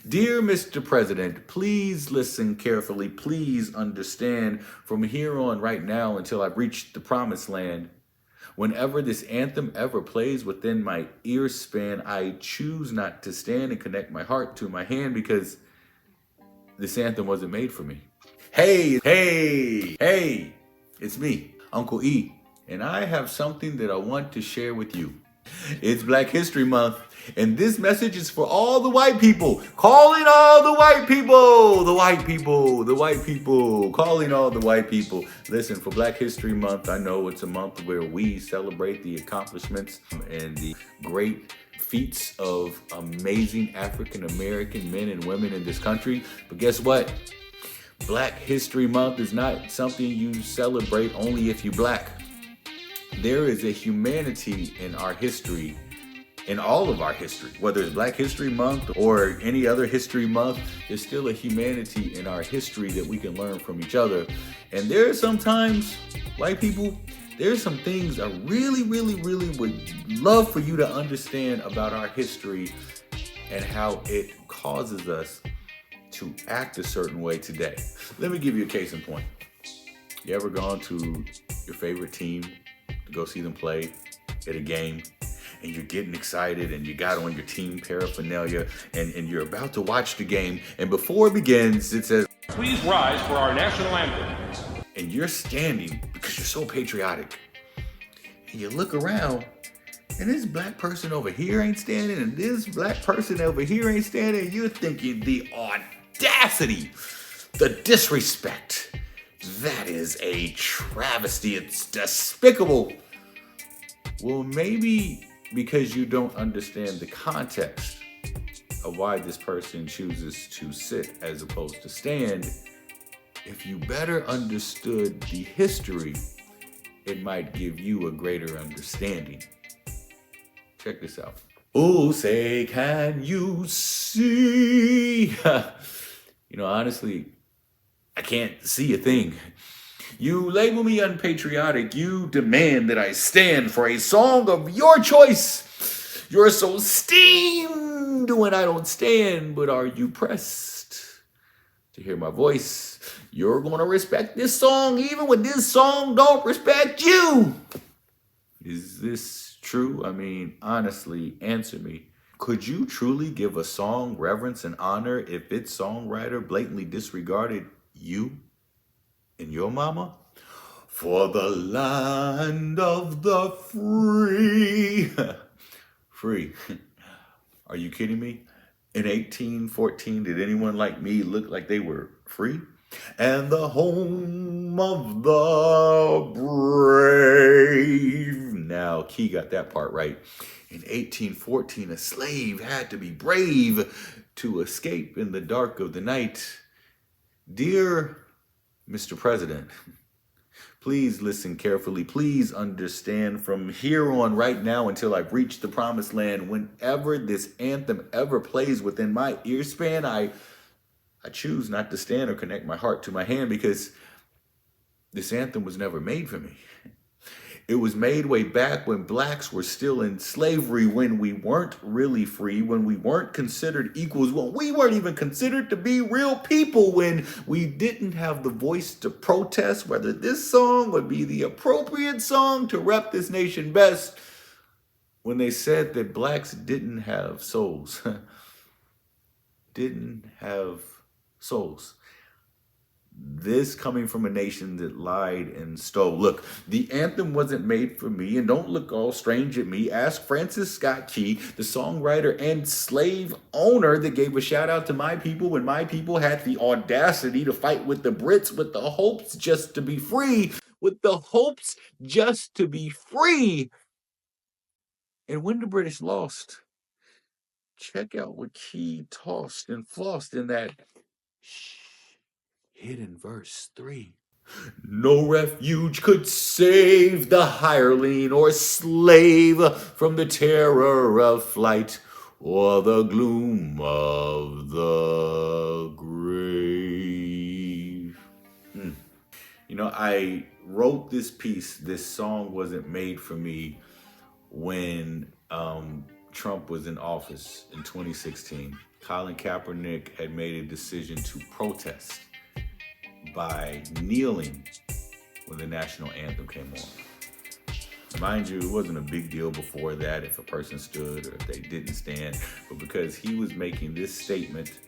Dear Mr. President, please listen carefully. Please understand from here on right now until I've reached the promised land. Whenever this anthem ever plays within my ear span, I choose not to stand and connect my heart to my hand because this anthem wasn't made for me. Hey, it's me, Uncle E, and I have something that I want to share with you. It's Black History Month, and this message is for all the white people. Calling all the white people, calling all the white people. Listen, for Black History Month, I know it's a month where we celebrate the accomplishments and the great feats of amazing African American men and women in this country. But guess what? Black History Month is not something you celebrate only if you're black. There is a humanity in our history, in all of our history, whether it's Black History Month or any other history month, there's still a humanity in our history that we can learn from each other. And there are sometimes, white people, there's some things I really would love for you to understand about our history and how it causes us to act a certain way today. Let me give you a case in point. You ever gone to your favorite team to go see them play at a game, and you're getting excited and you got on your team paraphernalia and you're about to watch the game, and before it begins it says, "Please rise for our national anthem." And you're standing because you're so patriotic, and you look around and this black person over here ain't standing and this black person over here ain't standing, and you're thinking the audacity, the disrespect. That is a travesty. It's despicable. Well, maybe because you don't understand the context of why this person chooses to sit as opposed to stand, if you better understood the history, it might give you a greater understanding. Check this out. Oh, say, can you see? Honestly, I can't see a thing. You label me unpatriotic. You demand that I stand for a song of your choice. You're so steamed when I don't stand, but are you pressed to hear my voice? You're gonna respect this song even when this song don't respect you. Is this true? I mean, honestly, answer me. Could you truly give a song reverence and honor if its songwriter blatantly disregarded you and your mama? For the land of the free. Free. Are you kidding me? In 1814, did anyone like me look like they were free? And the home of the brave. Now, Key got that part right. In 1814, a slave had to be brave to escape in the dark of the night. Dear Mr. President, please listen carefully. Please understand from here on right now until I've reached the promised land. Whenever this anthem ever plays within my ear span, I choose not to stand or connect my heart to my hand because this anthem was never made for me. It was made way back when blacks were still in slavery, when we weren't really free, when we weren't considered equals, when we weren't even considered to be real people, when we didn't have the voice to protest whether this song would be the appropriate song to rep this nation best, when they said that blacks didn't have souls. Didn't have souls. This coming from a nation that lied and stole. Look, the anthem wasn't made for me, and don't look all strange at me. Ask Francis Scott Key, the songwriter and slave owner that gave a shout out to my people when my people had the audacity to fight with the Brits with the hopes just to be free. With the hopes just to be free. And when the British lost, check out what Key tossed and flossed in that hidden verse 3. No refuge could save the hireling or slave from the terror of flight or the gloom of the grave. I wrote this piece. This song wasn't made for me when Trump was in office in 2016. Colin Kaepernick had made a decision to protest by kneeling when the national anthem came on. Mind you, it wasn't a big deal before that if a person stood or if they didn't stand, but because he was making this statement,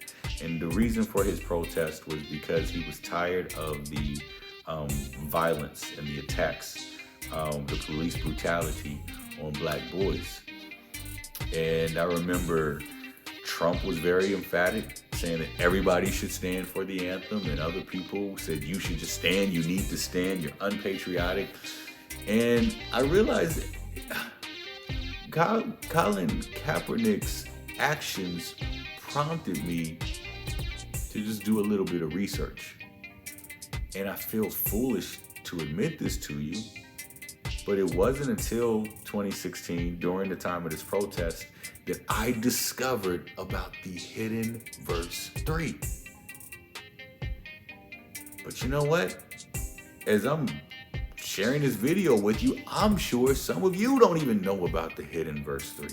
and the reason for his protest was because he was tired of the violence and the attacks, the police brutality on black boys. And I remember Trump was very emphatic, saying that everybody should stand for the anthem, and other people said you should just stand, you need to stand, you're unpatriotic. And I realized Colin Kaepernick's actions prompted me to just do a little bit of research. And I feel foolish to admit this to you, but it wasn't until 2016, during the time of this protest, that I discovered about the hidden verse 3. But you know what? As I'm sharing this video with you, I'm sure some of you don't even know about the hidden verse 3.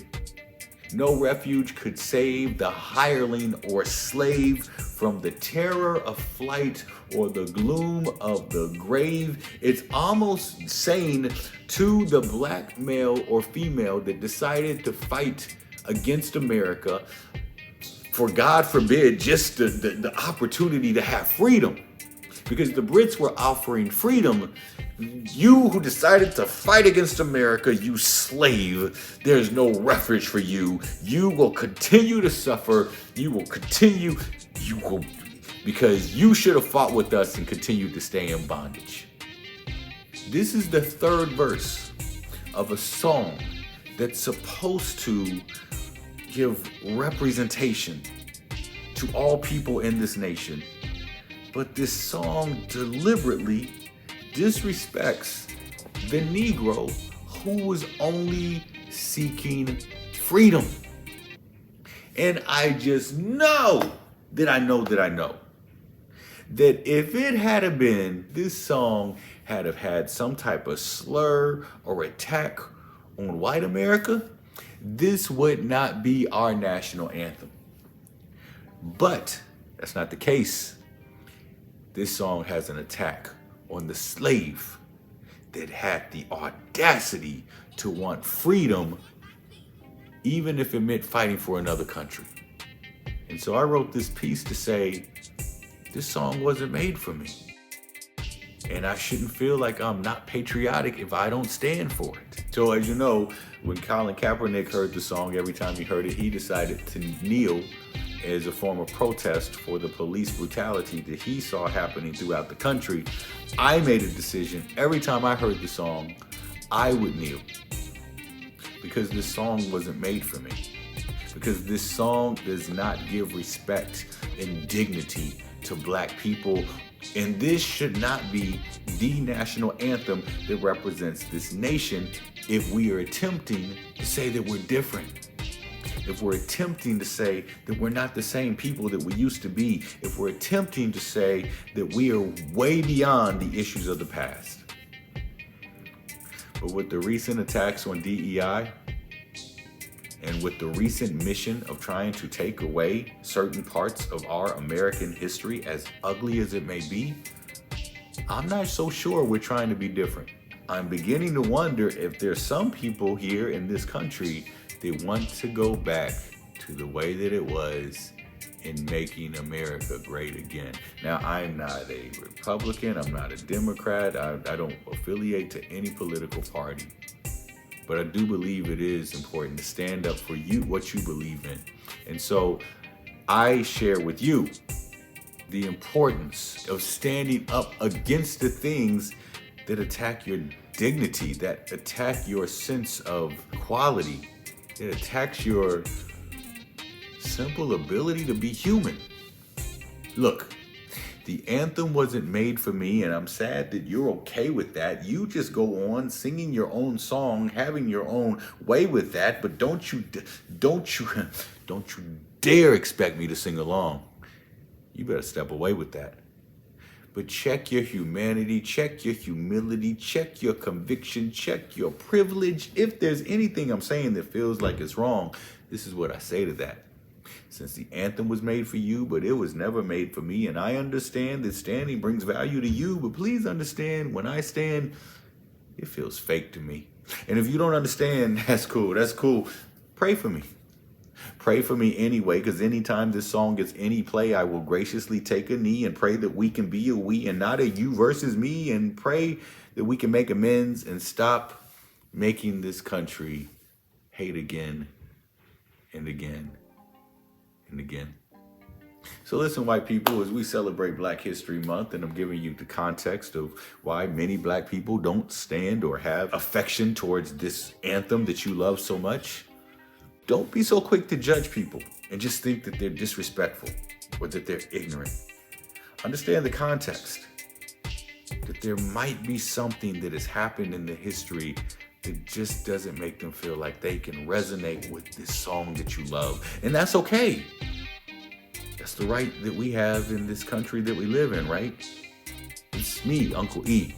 No refuge could save the hireling or slave from the terror of flight or the gloom of the grave. It's almost saying to the black male or female that decided to fight against America for, God forbid, just the opportunity to have freedom. Because the Brits were offering freedom. You who decided to fight against America, you slave, there's no refuge for you. You will continue to suffer. Because you should have fought with us and continued to stay in bondage. This is the third verse of a song that's supposed to give representation to all people in this nation. But this song deliberately disrespects the Negro who was only seeking freedom. And I just know that if it had been, this song had have had some type of slur or attack on white America, this would not be our national anthem. But that's not the case. This song has an attack on the slave that had the audacity to want freedom, even if it meant fighting for another country. And so I wrote this piece to say, this song wasn't made for me. And I shouldn't feel like I'm not patriotic if I don't stand for it. So as you know, when Colin Kaepernick heard the song, every time he heard it, he decided to kneel as a form of protest for the police brutality that he saw happening throughout the country. I made a decision every time I heard the song, I would kneel. Because this song wasn't made for me. Because this song does not give respect and dignity to black people. And this should not be the national anthem that represents this nation if we are attempting to say that we're different. If we're attempting to say that we're not the same people that we used to be, if we're attempting to say that we are way beyond the issues of the past. But with the recent attacks on DEI, and with the recent mission of trying to take away certain parts of our American history, as ugly as it may be, I'm not so sure we're trying to be different. I'm beginning to wonder if there's some people here in this country they want to go back to the way that it was in making America great again. Now, I'm not a Republican, I'm not a Democrat, I don't affiliate to any political party. But I do believe it is important to stand up for you, what you believe in. And so I share with you the importance of standing up against the things that attack your dignity, that attack your sense of quality. It attacks your simple ability to be human. Look, the anthem wasn't made for me, and I'm sad that you're okay with that. You just go on singing your own song, having your own way with that, but don't you dare expect me to sing along. You better step away with that. But check your humanity, check your humility, check your conviction, check your privilege. If there's anything I'm saying that feels like it's wrong, this is what I say to that. Since the anthem was made for you, but it was never made for me. And I understand that standing brings value to you, but please understand when I stand, it feels fake to me. And if you don't understand, that's cool. That's cool. Pray for me. Pray for me anyway, because anytime this song gets any play, I will graciously take a knee and pray that we can be a we and not a you versus me, and pray that we can make amends and stop making this country hate again and again and again. So listen, white people, as we celebrate Black History Month, and I'm giving you the context of why many black people don't stand or have affection towards this anthem that you love so much, don't be so quick to judge people and just think that they're disrespectful or that they're ignorant. Understand the context, that there might be something that has happened in the history that just doesn't make them feel like they can resonate with this song that you love. And that's okay. That's the right that we have in this country that we live in, right? It's me, Uncle E.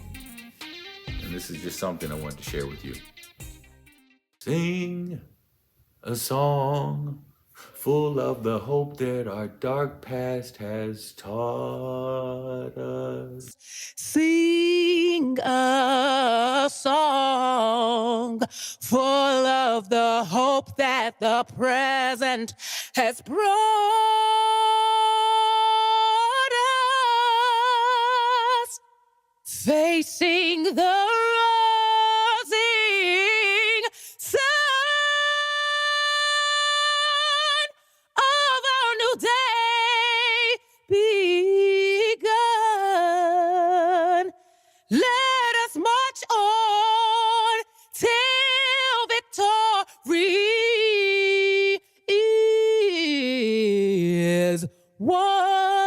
And this is just something I want to share with you. Sing a song full of the hope that our dark past has taught us. Sing a song full of the hope that the present has brought us. Facing the rising sun of our new day begun. Let us march on till victory is won.